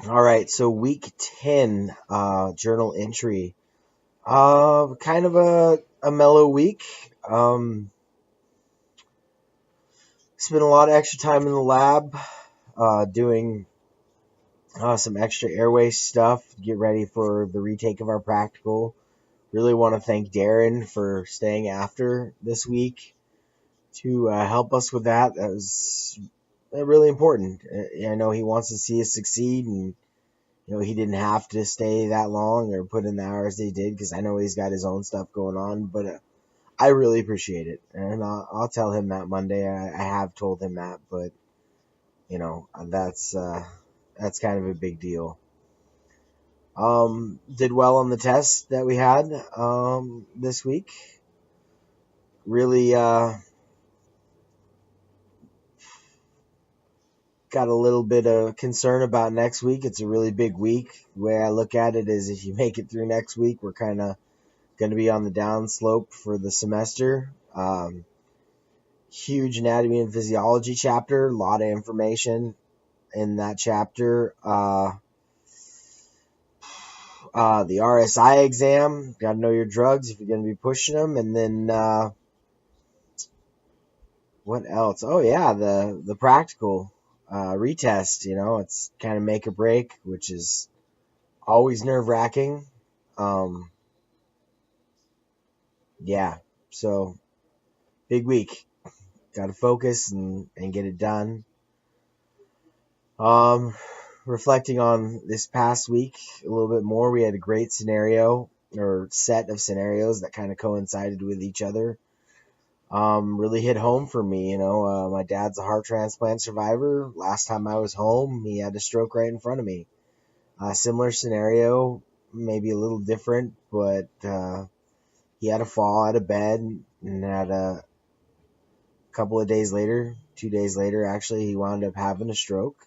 All right, so week 10 journal entry. Kind of a mellow week. Spent a lot of extra time in the lab doing some extra airway stuff, get ready for the retake of our practical. Really want to thank Darren for staying after this week to help us with that. That was really important. I know he wants to see us succeed, and he didn't have to stay that long or put in the hours they did because I know he's got his own stuff going on. But I really appreciate it, and I'll tell him that Monday. I have told him that, but that's kind of a big deal. Did well on the test that we had this week. Really got a little bit of concern about next week. It's a really big week. The way I look at it is if you make it through next week, we're kind of going to be on the down slope for the semester. Huge anatomy and physiology chapter, a lot of information in that chapter. The RSI exam, got to know your drugs if you're going to be pushing them. And then what else? Oh yeah, the practical retest. It's kind of make or break, which is always nerve wracking. Yeah, so big week. Got to focus and get it done. Reflecting on this past week a little bit more, we had a great scenario or set of scenarios that kind of coincided with each other. Really hit home for me. My dad's a heart transplant survivor. Last time I was home, he had a stroke right in front of me. Similar scenario, maybe a little different, but he had a fall out of bed and had a couple of days later, 2 days later, actually, he wound up having a stroke.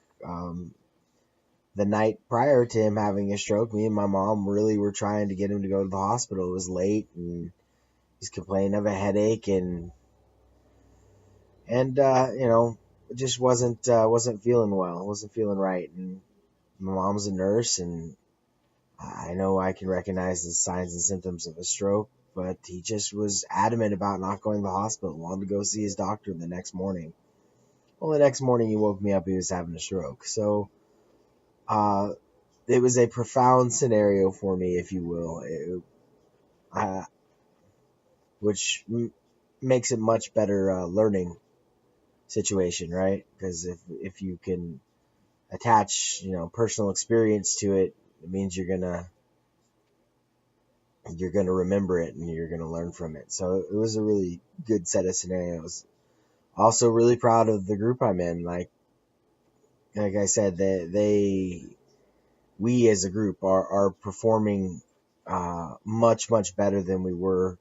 The night prior to him having a stroke, me and my mom really were trying to get him to go to the hospital. It was late, and he's complaining of a headache, and just wasn't feeling well, wasn't feeling right. And my mom's a nurse, and I know I can recognize the signs and symptoms of a stroke, but he just was adamant about not going to the hospital, wanted to go see his doctor the next morning. Well, the next morning he woke me up, he was having a stroke. So it was a profound scenario for me, if you will, which makes it much better learning situation, right? Because if you can attach personal experience to it, it means you're gonna remember it and you're gonna learn from it. So it was a really good set of scenarios. Also, really proud of the group I'm in. Like I said, we as a group are performing much better than we were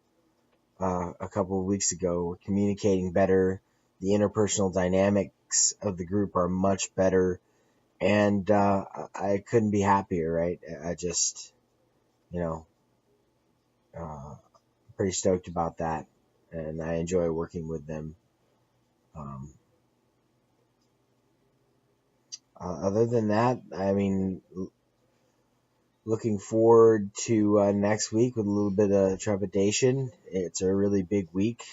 a couple of weeks ago. We're communicating better. The interpersonal dynamics of the group are much better, and I couldn't be happier. Right? I just, pretty stoked about that, and I enjoy working with them. Um, Other than that, I mean, looking forward to next week with a little bit of trepidation. It's a really big week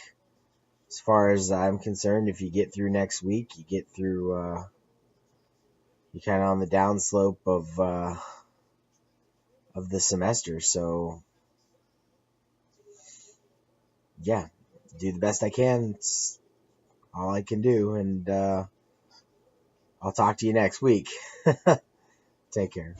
as far as I'm concerned. If you get through next week, you get through. You're kind of on the downslope of the semester. So yeah, do the best I can. It's all I can do, and I'll talk to you next week. Take care.